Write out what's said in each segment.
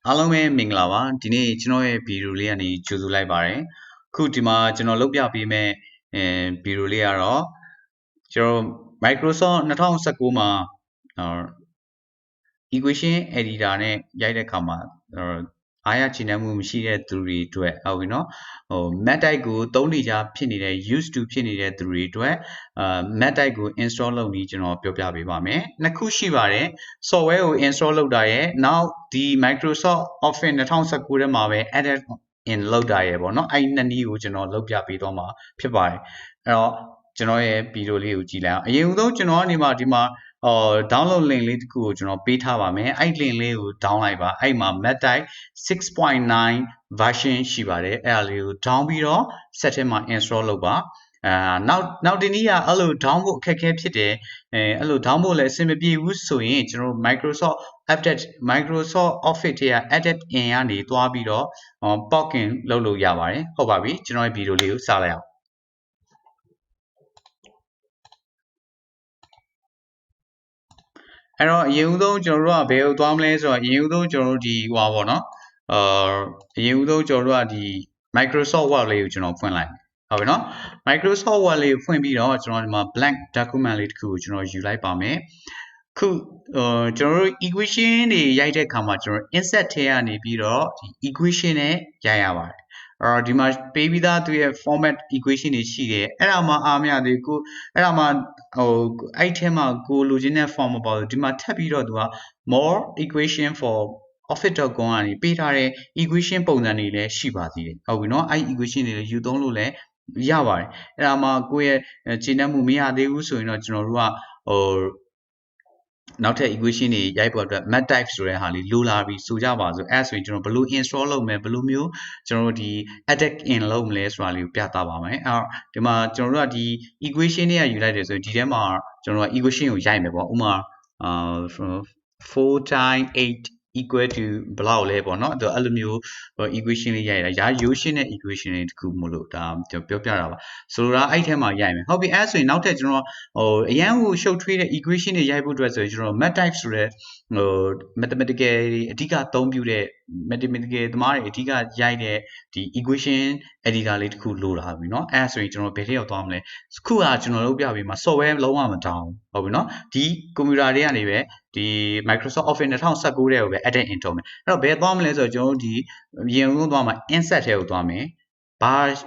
အားလုံးပဲမင်္ဂလာပါဒီနေ့ကျွန်တော်ရဲ့ဗီဒီယိုလေးကနေကြိုဆိုလိုက်ပါတယ်ခုဒီမှာကျွန်တော်လုပ်ပြပေးမယ့်ဗီဒီယိုလေးကတော့ကျွန်တော် Microsoft 2019မှာequation editor နဲ့ရိုက်တဲ့အခါမှာအားရချင်တဲ့မှုမရှိတဲ့သူတွေအတွက်ဟုတ်ပြီနော်MathType ကိုသုံးနေကြဖြစ်နေတဲ့ used to ဖြစ်နေတဲ့သူတွေအတွက်MathType ကို install လုပ်ပြီးကျွန်တော်ပြောပြပေးပါမယ်နှစ်ခုရှိပါတယ် software ကို install လုပ်တာရဲ့နောက်ဒီ Microsoft Office 2019ထဲမှာပဲ added in လုပ်တာရဲ့ပေါ့နော်အဲ့နှစ်နည်းကိုကျွန်တော်လုပ်ပြပေးတော့မှာဖြစ်ပါတယ်အဲ့တော့ကျွန်တော်ရဲ့ဗီဒီယိုလေးကိုကြည့်လိုက်အောင်အရင်ဆုံးကျွန်တော်ကနေဒီမှာdownload link လေးတစ်ခုကိုကျွန်တော်ပေးထားပါမယ်အဲ့ link လေးကို down လိုက်ပါအဲ့မှာ MathType 6.9 version ရှိပါတယ်အဲ့ဒါလေးကို down ပြီးတော့ set ထဲမှာ install လုပ်ပါနောက်ဒီနေ့ကအဲ့လို down ဖို့အခက်အခဲဖြစ်တယ်အဲ့လို down ဖို့လည်းအဆင်မပြေဘူးဆိုရင်ကျွန်တော် Microsoft Office ထဲက edit in ကနေတွားပြီးတော့ pop in လုပ်လို့ရပါတယ်ဟုတ်ပါပြီကျွန်တော်ရဲ့ဗီဒီယိုလေးကိုစလိုက်အောင်အဲ့တော့အရင်ဦးဆုံးကျွန်တော်တို့ကဘယ်ကိုသွားမလဲဆိုတော့အရင်ဦးဆုံးကျွန်တော်တို့ဒီဟွာပေါ့နော်အရင်ဦးဆုံးကျွန်တော်တို့ကဒီ Microsoft Word လေးကိုကျွန်တော်ဖွင့်လိုက်ဟုတ်ပြီနော် Microsoft Word လေးကိုဖွင့်ပြီးတော့ကျွန်တော်ဒီမှာ blank document လေးတစ်ခုကိုကျွန်တော်ယူလိုက်ပါမယ်ခုကျွန်တော်တို့ equation တွေရိုက်တဲ့အခါမှာကျွန်တော် insert ထဲကနေပြီးတော့ဒီ equation နဲ့ရိုက်ရပါတယ်ဒီမှာပေးပြီးသားသူရဲ့ format equation တွေရှိတယ်အဲ့ဒါမှအားမရသေးကိုအဲ့ဒါမှအဲ့ထဲမှာကိုလိုချင်တဲ့ form မပါဘူးဒီမှာထပ်ပြီးတော့သူက more equation for office.com ကနေပေးထားတဲ့ equation ပုံစံတွေလည်းရှိပါသေးတယ်ဟုတ်ပြီနော်အဲ့ equation တွေလည်းယူသုံးလို့လည်းရပါတယ်အဲ့ဒါမှကိုယ့်ရဲ့ခြေနှက်မှုမရသေးဘူးဆိုရင်တော့ကျွန်တော်တို့ကနောက်ထပ် equation တွေရိုက်ဖို့အတွက် MathType ဆိုတဲ့ဟာလေးလိုလာပြီဆိုကြပါစို့အဲ့ဆိုရင်ကျွန်တော်ဘယ်လို install လုပ်မယ်ဘယ်လိုမျိုးကျွန်တော်တို့ဒီ edit in လုပ်မလဲဆိုတာလေးကိုပြသပါမယ်အဲ့တော့ဒီမှာကျွန်တော်တို့ကဒီ equation တွေကယူလိုက်တယ်ဆိုရင်ဒီထဲမှာကျွန်တော်တို့က equation ကိုရိုက်မယ်ပေါ့ဥပမာ4 times 8 equal to ဘယ်လောက်လဲပေါ့နော်အဲ့လိုမျိုး equation လေးရိုက်တာရာရိုးရှင်းတဲ့ equation တွေတခုမလို့ဒါပြောပြတာပါဆိုတော့အဲ့ထဲမှာရိုက်မယ်ဟုတ်ပြီအဲ့ဆိုရင်နောက်ထပ်ကျွန်တော်အရန်ကိုရှုပ်ထွေးတဲ့ equation တွေရိုက်ဖို့အတွက်ဆိုရင်ကျွန်တော် MathType ဆိုတဲ့mathematical တွေအဓိကအသုံးပြုတဲ့ mathematical သမားတွေအဓိကရိုက်တဲ့ဒီ equation editor လေးတခုလိုလာပြီเนาะအဲ့ဆိုရင်ကျွန်တော်ဘယ်ထဲရောက်သွားမလဲခုကကျွန်တော်လုပ်ပြပေးမှာ software လုံးဝမတောင်းဟုတ်ပြီเนาะဒီ computer တွေကနေပဲဒီ Microsoft Office 2019တဲ့ကိုပဲ edit in ထုတ်မယ်အဲ့တော့ဘယ်သွားမလဲဆိုတော့ကျွန်တော်တို့ဒီအရင်ဆုံးသွားမှာ insert ထဲကိုသွားမယ်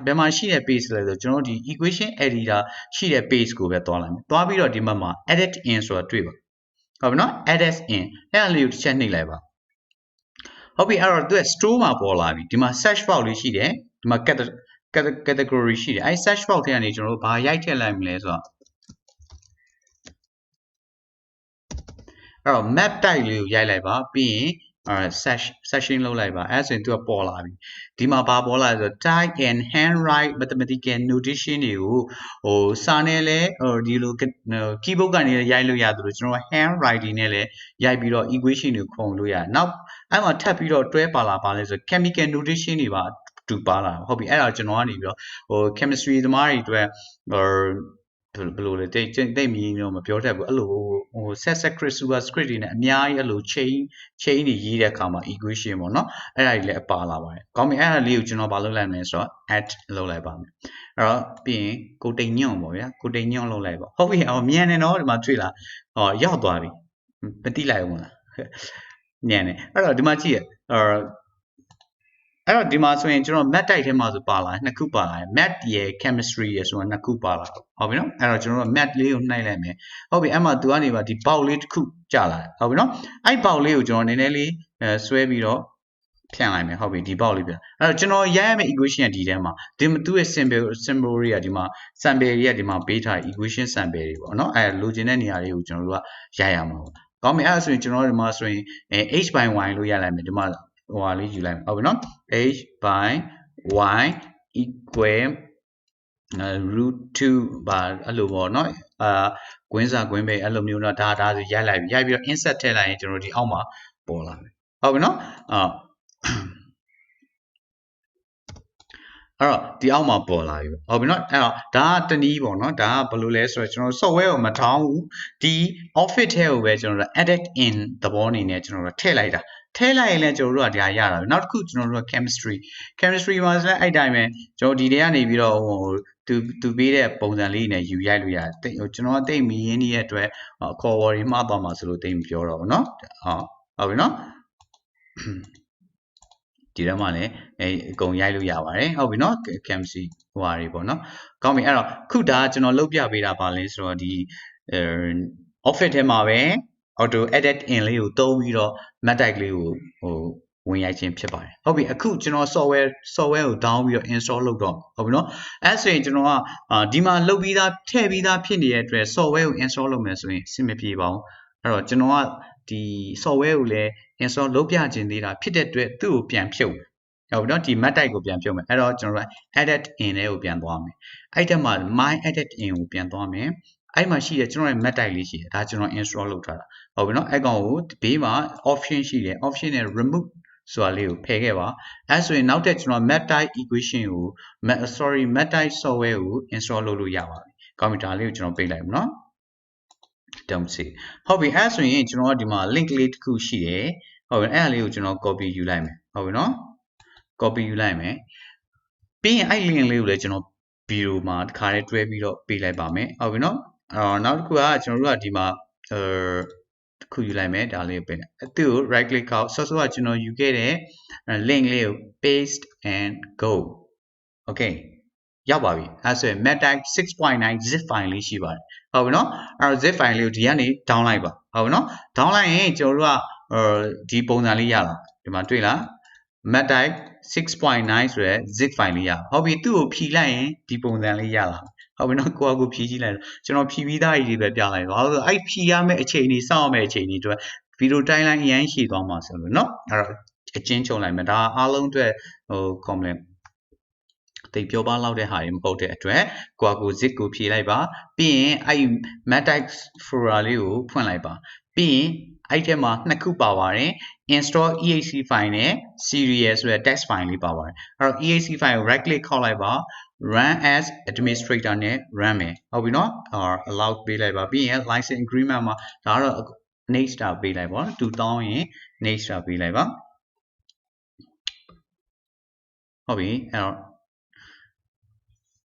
ဘယ်မှာရှိတဲ့ page လဲဆိုကျွန်တော်တို့ဒီ equation editor ရှိတဲ့ page ကိုပဲသွားလိုက်မယ်သွားပြီးတော့ဒီမှာ edit in ဆိုတာတွေ့ပါဟုတ်ပြီနော် edit in အဲ့ဒါလေးကိုတစ်ချက်နှိပ်လိုက်ပါဟုတ်ပြီအဲ့တော့သူက store မှာပေါ်လာပြီဒီမှာ search box လေးရှိတယ်ဒီမှာ category ရှိတယ်အဲ့ search box ထဲကနေကျွန်တော်တို့ဘာရိုက်ထည့်လိုက်မလဲဆိုတော့အဲ့တော့ MathType လေးကိုရိုက်လိုက်ပါပြီးရင်session လုပ်လိုက်ပါအဲ့ဆိုရင်သူကပေါ်လာပြီဒီမှာဘာပေါ်လာလဲဆိုတော့ type and handwrite mathematical notation တွေကိုစာနဲ့လဲဒီလို keyboard ကနေရိုက်လို့ရတယ်လို့ကျွန်တော် handwriting နဲ့လဲရိုက်ပြီးတော့ equation တွေခုံလို့ရတယ်နောက်အဲ့မှာထပ်ပြီးတော့တွဲပါလာပါလဲဆို chemical notation တွေပါတူပါလာဟုတ်ပြီအဲ့ဒါကျွန်တော်ကနေပြီးတော့chemistry သမားတွေအတွက်ဘယ်လိုလဲတိတ်မြင်းတော့မပြောတတ်ဘူးအဲ့လိုset script super script တွေနဲ့အများကြီးအဲ့လို chain တွေရေးတဲ့အခါမှာ equation ပေါ့နော်အဲ့ဒါကြီးလည်းအပါလာပါတယ်ကောင်းပြီအဲ့ဒါလေးကိုကျွန်တော်ဘာလုပ်လိုက်မလဲဆိုတော့ add လုပ်လိုက်ပါမယ်အဲ့တော့ပြီးရင်ကိုတိန်ညွန့်ပေါ့ဗျာကိုတိန်ညွန့်လုပ်လိုက်ပါဟုတ်ပြီမြန်နေတော့ဒီမှာတွေ့လားရောက်သွားပြီမတိလိုက်ဘူးလားမြန်နေအဲ့တော့ဒီမှာကြည့်ရအဲ့တော့ဒီမှာဆိုရင်ကျွန်တော် MathType ထဲမှာဆိုပါလာနှစ်ခုပါလာတယ် Math ရယ် Chemistry ရယ်ဆိုတာနှစ်ခုပါလာဟုတ်ပြီနော်အဲ့တော့ကျွန်တော်တို့ Math လေးကိုနှိုက်လိုက်မယ်ဟုတ်ပြီအဲ့မှာသူကနေပါဒီ box လေးတစ်ခုကြာလာတယ်ဟုတ်ပြီနော်အဲ့ box လေးကိုကျွန်တော်နည်းနည်းလေးဆွဲပြီးတော့ဖြန့်လိုက်မယ်ဟုတ်ပြီဒီ box လေးပြန်အဲ့တော့ကျွန်တော်ရိုက်ရမယ့် equation ကဒီထဲမှာသူ့ရဲ့ symbol တွေကဒီမှာ sample တွေကဒီမှာပေးထားတဲ့ equation sample တွေပေါ့နော်အဲ့လိုချင်တဲ့နေရာလေးကိုကျွန်တော်တို့ကရိုက်ရမှာပေါ့ကောင်းပြီအဲ့ဒါဆိုရင်ကျွန်တော်ဒီမှာဆိုရင်h by y လို့ရလိုက်မယ်ဒီမှာဟိုဟာလေးယူလိုက်ဟုတ်ပြီနော် h by y equal root 2ပါအဲ့လိုပေါ့နော်ကွင်းစာကွင်းပဲအဲ့လိုမျိုးတော့ဒါဆိုရိုက်လိုက်ပြီရိုက်ပြီးတော့ insert ထည့်လိုက်ရင်ကျွန်တော်ဒီအောက်မှာပေါ်လာမယ်ဟုတ်ပြီနော် ဒီအောက်မှာပေါ်လာပြီဟုတ်ပြီနော်အဲ့တော့ဒါကတနည်းပေါ့နော်ဒါကဘယ်လိုလဲဆိုတော့ကျွန်တော် software ကိုမထောင်းဘူးဒီ office ထဲကိုပဲကျွန်တော်တို့ edit in သဘောအနေနဲ့ကျွန်တော်တို့ထည့်လိုက်တာထည့်လိုက်ရင်လည်းကျွန်တော်တို့ကဒါရတာပဲနောက်တစ်ခုကျွန်တော်တို့က chemistry မှာဆိုလည်းအဲ့တိုင်းပဲကျွန်တော်ဒီထဲကနေပြီးတော့သူပေးတဲ့ပုံစံလေးနဲ့ယူရိုက်လို့ရတယ်ကျွန်တော်ကတိတ်မီရင်းနေတဲ့အတွက်အခေါ်ဝေါ်တွေမှားသွားမှာဆိုလို့တိတ်မပြောတော့ဘူးเนาะဟုတ်ပြီเนาะဒီထဲမှာလည်းအကုန်ရိုက်လို့ရပါတယ်ဟုတ်ပြီเนาะ chemistry ဟိုဟာတွေပေါ့เนาะကောင်းပြီအဲ့တော့ခုဒါကျွန်တော်လုပ်ပြပေးတာပါလဲဆိုတော့ဒီ office ထဲမှာပဲ auto edit in လေးကိုသုံးပြီးတော့ MathType လေးကိုဝင်ရိုက်ခြင်းဖြစ်ပါတယ်ဟုတ်ပြီအခုကျွန်တော် software ကို down ပြီးတော့ install လုပ်တော့ဟုတ်ပြီเนาะအဲ့ဆိုရင်ကျွန်တော်ကဒီမှာလုပ်ပြီးသားထည့်ပြီးသားဖြစ်နေတဲ့အတွက် software ကို install လုပ်မယ်ဆိုရင်အဆင်မပြေပါဘူးအဲ့တော့ကျွန်တော်ကဒီ software ကိုလည်း install လုပ်ပြခြင်းသေးတာဖြစ်တဲ့အတွက်သူ့ကိုပြန်ဖြုတ်မယ်ဟုတ်ပြီเนาะဒီ MathType ကိုပြန်ဖြုတ်မယ်အဲ့တော့ကျွန်တော်က edit in လေးကိုပြန်သွားမယ်အဲ့တက်မှာ my edit in ကိုပြန်သွားမယ်အဲ့မှာရှိတယ်ကျွန်တော်ရဲ့ MathType လေးရှိတယ်ဒါကျွန်တော် install လုပ်ထားတာဟုတ်ပြီเนาะအဲ့ကောင်ကိုဘေးမှာ option ရှိတယ် option နဲ့ remove ဆိုတာလေးကိုဖယ်ခဲ့ပါအဲ့ဆိုရင်နောက်တက်ကျွန်တော် MathType equation ကို MathType software ကို install လုပ်လို့ရပါပြီကောင်းပြီဒါလေးကိုကျွန်တော်ပိတ်လိုက်မယ်เนาะ don't see ဟုတ်ပြီအဲ့ဆိုရင်ကျွန်တော်ကဒီမှာ link လေးတစ်ခုရှိတယ်ဟုတ်ပြီအဲ့ဒါလေးကိုကျွန်တော် copy ယူလိုက်မယ်ဟုတ်ပြီเนาะ copy ယူလိုက်မယ်ပြီးရင်အဲ့ link လေးကိုလည်းကျွန်တော် video မှာတစ်ခါတည်းတွဲပြီးတော့ပေးလိုက်ပါမယ်ဟုတ်ပြီเนาะနောက်တစ်ခုကကျွန်တော်တို့ကဒီမှာတစ်ခုယူလိုက်မယ်ဒါလေးကိုပေးလိုက်သူ့ကို right click အောက်ဆော့ဆော့ကကျွန်တော်ယူခဲ့တဲ့ link လေးကို paste and go okay ရောက်ပါပြီအဲ့ဆိုရင် MathType 6.9 zip file လေးရှိပါတယ်ဟုတ်ပြီเนาะအဲ့တော့ zip file လေးကိုဒီကနေ down လိုက်ပါဟုတ်ပြီเนาะ down လိုက်ရင်ကျွန်တော်တို့ကဒီပုံစံလေးရလာဒီမှာတွေ့လား MathType 6.9 ဆိုတဲ့ zip file လေးရဟုတ်ပြီသူ့ကိုဖြီးလိုက်ရင်ဒီပုံစံလေးရလာဟုတ်ပြီเนาะကိုယ့်အကူဖြီးကြည့်လိုက်ကျွန်တော်ဖြီးပြီးသားကြီးတွေပဲပြလိုက်ပါဘာလို့အဲ့ဖြီးရမယ့်အချိန်ကြီးစောင့်ရမယ့်အချိန်ကြီးအတွက်ဗီဒီယိုတိုင်းလိုင်းအရင်ရှိသွားမှာဆိုလို့เนาะအဲ့တော့အချင်းချုပ်လိုက်မယ်ဒါအားလုံးအတွက်commentတိတ်ပြောပါလောက်တဲ့ဟာတွေမဟုတ်တဲ့အတွက်ကိုယ့်အကူ zip ကိုဖြီးလိုက်ပါပြီးရင်အဲ့ MathType folder လေးကိုဖွင့်လိုက်ပါပြီးရင်အဲ့ထဲမှာနှစ်ခုပါပါတယ် install exe file နဲ့ serial ဆိုတဲ့ text file လေးပါပါတယ်အဲ့တော့ exe file ကို right click ခောက်လိုက်ပါ run as administrator နဲ့ run မယ်ဟုတ်ပြီเนาะallow ပေးလိုက်ပါပြီးရင် license agreement မှာဒါကတော့ next တာပေးလိုက်ပါ2000ရင် next တာပေးလိုက်ပါဟုတ်ပြီအဲ့တော့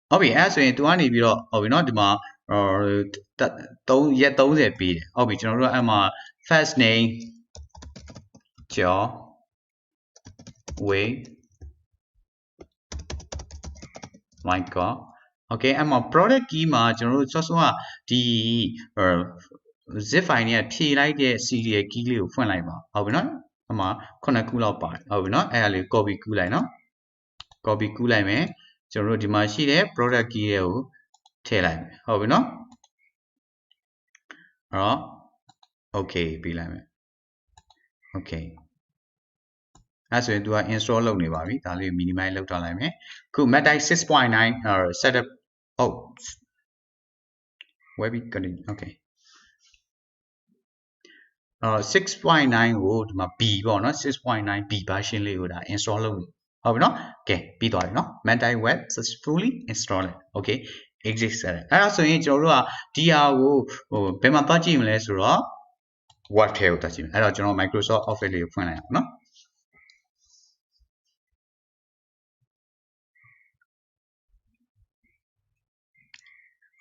ဟုတ်ပြီအဲ့ဆိုရင် तू ကနေပြီးတော့ဟုတ်ပြီเนาะဒီမှာရက်30ပေးတယ်ဟုတ်ပြီကျွန်တော်တို့ကအဲ့မှာ first name ကျော် way my god okay အဲ့မှာ product key မှာကျွန်တော်တို့စောစောကဒီ zip file နဲ့ဖြည့်လိုက်တဲ့ serial key လေးကိုဖွင့်လိုက်ပါဟုတ်ပြီเนาะအဲ့မှာ9ခုလောက်ပါတယ်ဟုတ်ပြီเนาะအဲ့ဒါလေး copy ကူးလိုက်เนาะ copy ကူးလိုက်မယ်ကျွန်တော်တို့ဒီမှာရှိတဲ့ product key တွေကိုထည့်လိုက်မယ်ဟုတ်ပြီเนาะအဲ့တော့ okay ပြီးလိုက်မယ် okay အဲ့ဆိုရင် तू က install လုပ်နေပါပြီဒါလေး minimize လုပ်ထားလိုက်မယ်ခု MathType 6.9 setup oh web continue okay 6.9 ကိုဒီမှာ B ပေါ့နော် 6.9 B version လေးကိုဒါ install လုပ်ဟုတ်ပြီနော်ကဲပြီးသွားပြီနော် MathType web successfully installed okay exit အဲ့ဒါဆိုရင်ကျွန်တော်တို့ကဒီဟာကိုဘယ်မှာသွားကြည့်မလဲဆိုတော့ word ထဲကိုသွားကြည့်မယ်အဲ့တော့ကျွန်တော် Microsoft Office လေးကိုဖွင့်လိုက်အောင်နော်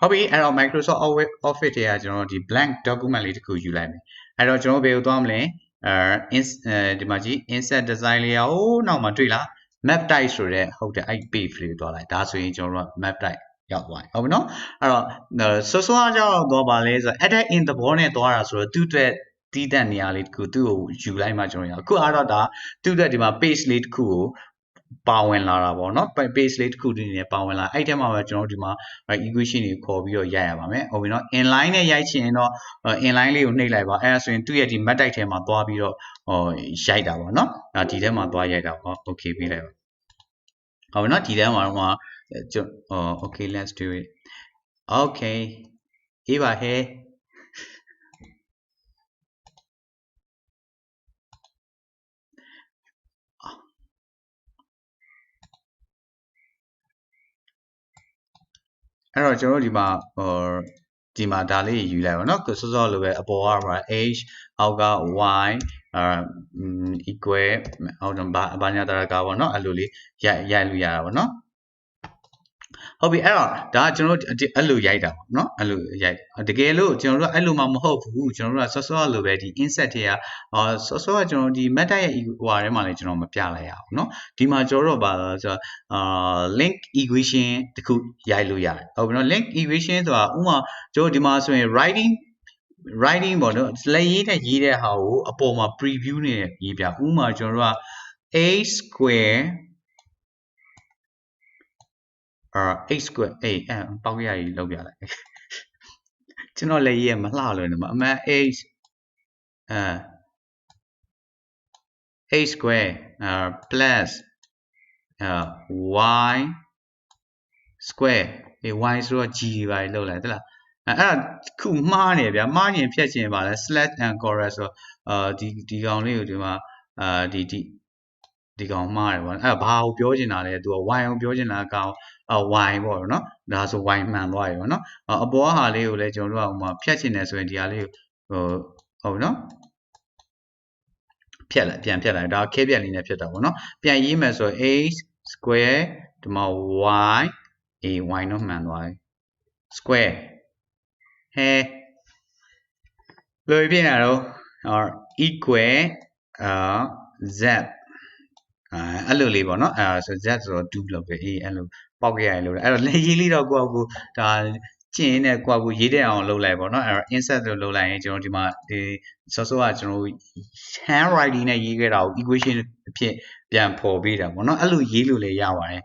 ဟုတ်ပြီအဲ့တော့ Microsoft Office ထဲကကျွန်တော်ဒီ blank document လေးတစ်ခုယူလိုက်မယ်အဲ့တော့ကျွန်တော်ဘယ်ကိုသွားမလဲဒီမှာကြည့် insert design layer ဟိုးနောက်မှာတွေ့လား MathType ဆိုတဲ့ဟုတ်တယ်အဲ့ page လေးကိုသွားလိုက်ဒါဆိုရင်ကျွန်တော်တို့က MathType ရောက်သွားပြီဟုတ်ပြီနော်အဲ့တော့စောစောကကြောက်တော့ပါလဲဆိုတော့ edit in သဘောနဲ့သွားတာဆိုတော့သူ့အတွက်တီးတဲ့နေရာလေးတစ်ခုသူ့ကိုယူလိုက်မှကျွန်တော်ရအခုအားတော့ဒါသူ့အတွက်ဒီမှာ page လေးတစ်ခုကိုပါဝင်လာတာပေါ့နော် page လေးတစ်ခုတည်းနဲ့ပါဝင်လာအဲ့ထဲမှာပဲကျွန်တော်တို့ဒီမှာ equation တွေခေါ်ပြီးတော့ရိုက်ရပါမယ်ဟုတ်ပြီနော် inline နဲ့ရိုက်ချင်တော့ inline လေးကိုနှိပ်လိုက်ပါအဲ့ဒါဆိုရင်သူ့ရဲ့ဒီ MathType ထဲမှာသွားပြီးတော့ရိုက်တာပေါ့နော်ဒီထဲမှာသွားရိုက်တာပေါ့ okay ပြီးလိုက်ပါဟုတ်ပြီနော်ဒီထဲမှာတော့okay let's do it okay အေးပါဟဲ့ အဲ့တော့ကျွန်တော်ဒီမှာဒီမှာဒါလေးယူလိုက်ပါเนาะစောစောလိုပဲအပေါ်ကပါ h အောက်က y equal အောက်တော့ဘာညာတရကပေါ့เนาะအဲ့လိုလေးရိုက်လို့ရတာပေါ့เนาะဟုတ်ပြီအဲ့တော့ဒါကကျွန်တော်တို့အဲ့လိုရိုက်တာပေါ့เนาะအဲ့လိုရိုက်တကယ်လို့ကျွန်တော်တို့အဲ့လိုမှမဟုတ်ဘူးကျွန်တော်တို့ကစောစောလိုပဲဒီ insert တွေကစောစောကကျွန်တော်ဒီ MathType ရဲ့ဟိုထဲမှာလည်းကျွန်တော်မပြလိုက်ရအောင်เนาะဒီမှာကျွန်တော်တို့ပါဆိုlink equation တခုရိုက်လို့ရတယ်ဟုတ်ပြီเนาะ link equation ဆိုတာဥမာကျွန်တော်ဒီမှာဆိုရင် writing ပေါ့เนาะလက်ရေးနဲ့ရေးတဲ့ဟာကိုအပေါ်မှာ preview နဲ့ရေးပြဥမာကျွန်တော်တို့က a square h square ပေါက်ရည်လောက်ပြလိုက်ကျွန်တော်လည်းရေးရမလှလို့နေမှာအမှန် h square plus y square y ဆိုတော့ g ပါလောက်လိုက်သလားအဲ့ဒါခုမှားနေဗျာမှားရင်ဖြတ်ချင်ပါလဲ slash and chorus ဆိုဒီကောင်လေးကိုဒီမှာဒီကောင်မှားတယ်ပေါ့အဲ့ဘာကိုပြောချင်တာလဲသူက y ကိုပြောချင်တာကy ပေါ့နော်ဒါဆို y မှန်သွားပြီပေါ့နော်အပေါ်ဟာလေးကိုလည်းကျွန်တော်တို့ကဟိုမှာဖြတ်ချင်တယ်ဆိုရင်ဒီဟာလေးကိုဟုတ်နော်ဖြတ်လိုက်ပြန်ဖြတ်လိုက်ဒါခဲပြက်လေးနဲ့ဖြတ်တာပေါ့နော်ပြန်ရေးမယ်ဆိုရင် h square ဒီမှာ y y တော့မှန်သွားပြီ square ဟဲလိုပြနေတာတော့ equal z အဲ့လိုလေးပေါ့နော်ဆို z ဆိုတော့2လောက်ပဲအဲ့လိုပေါက်ရရလို့အဲ့တော့လက်ရေးလေးတော့ကိုယ့်အကူဒါကျင့်နေကိုယ့်အကူရေးတဲ့အောင်လုပ်လိုက်ပေါ့နော်အဲ့တော့ insert လို့လုပ်လိုက်ရင်ကျွန်တော်ဒီမှာဒီစောစောကကျွန်တော် hand writing နဲ့ရေးခဲ့တာကို equation အဖြစ်ပြန်ဖော်ပေးတာပေါ့နော်အဲ့လိုရေးလို့လည်းရပါတယ်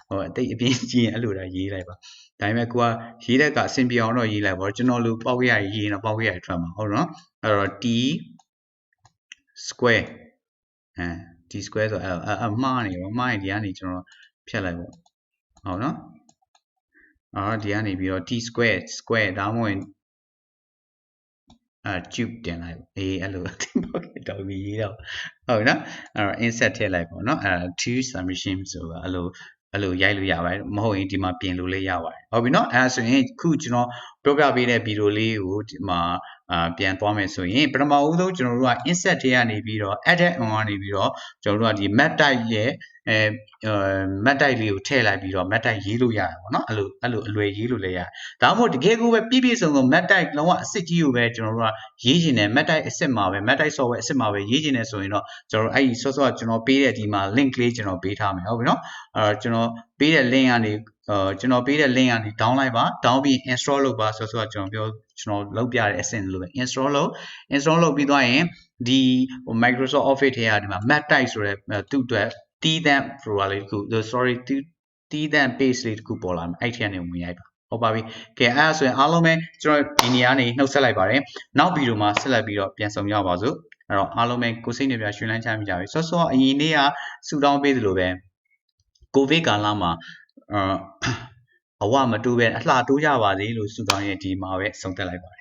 ဟိုအတိတ်အပြင်းကြီးရင်အဲ့လိုတော့ရေးလိုက်ပါဒါပေမဲ့ကိုကရေးတဲ့ကအဆင်ပြေအောင်တော့ရေးလိုက်ပါကျွန်တော်လိုပေါက်ရရေးရင်တော့ပေါက်ရထွက်မှာဟုတ်နော်အဲ့တော့ t square t square ဆိုမှားနေရောမှားရင်ဒီကနေကျွန်တော်ဖြတ်လိုက်ပေါ့ဟုတ်နော်ဒီကနေပြီးတော့ t square ဒါမှမဟုတ်cube တင်လိုက်အဲ့လိုတော့ပြီးရေးတော့ဟုတ်နော်အဲ့တော့ insert ထည့်လိုက်ပေါ့နော်two summation ဆိုတာအဲ့လိုရိုက်လို့ရပါတယ်မဟုတ်ရင်ဒီမှာပြင်လို့လည်းရပါတယ်ဟုတ်ပြီနော်အဲ့ဆိုရင်ခုကျွန်တော်ပြောပြပေးတဲ့ဗီဒီယိုလေးကိုဒီမှာပြန်သွားမယ်ဆိုရင်ပထမဦးဆုံးကျွန်တော်တို့က insert ထဲကနေပြီးတော့ edit on ကနေပြီးတော့ကျွန်တော်တို့ကဒီ MathType ရဲ့MathType လေးကိုထည့်လိုက်ပြီးတော့ MathType ရေးလို့ရတယ်ပေါ့နော်အဲ့လိုအလွယ်ရေးလို့လည်းရတယ်ဒါမှမဟုတ်တကယ်ကိုပဲပြည့်စုံMathType လုံးဝအစစ်ကြီးကိုပဲကျွန်တော်တို့ကရေးချင်တယ် MathType အစစ်မှာပဲ MathType software အစစ်မှာပဲရေးချင်တယ်ဆိုရင်တော့ကျွန်တော်အဲ့ဒီဆော့ကျွန်တော်ပေးတဲ့ဒီမှာ link လေးကျွန်တော်ပေးထားမယ်ဟုတ်ပြီနော်ကျွန်တော်ပေးတဲ့ link ကနေdown လိုက်ပါ down ပြီး install လုပ်ပါဆိုတော့ကျွန်တော်လုပ်ပြတဲ့အဆင့်လိုပဲ install လုပ်ပြီးသွားရင်ဒီ Microsoft Office ထဲကဒီမှာ MathType ဆိုတဲ့သူ့အတွက်တီးတန့် program လေးတစ်ခုတီးတန့် page လေးတစ်ခုပေါ်လာမယ်အဲ့ထဲကနေဝင်ရိုက်ပါဟုတ်ပါပြီကဲအဲ့ဒါဆိုရင်အားလုံးပဲကျွန်တော်ဒီနေရာနေနှုတ်ဆက်လိုက်ပါတယ်နောက်ဗီဒီယိုမှာဆက်လက်ပြီးတော့ပြန်ဆောင်ကြပါစို့အဲ့တော့အားလုံးပဲကိုစိတ်နေပြရွှင်လန်းချမ်းမိကြပြီစောအရင်နေ့ကဆူတောင်းပေးသလိုပဲကိုဗစ်ကာလမှာအဝမတိုးပဲအလှတိုးကြပါစေလို့ဆုတောင်းရင်ဒီမှာပဲဆုံးသက်လိုက်ပါတယ်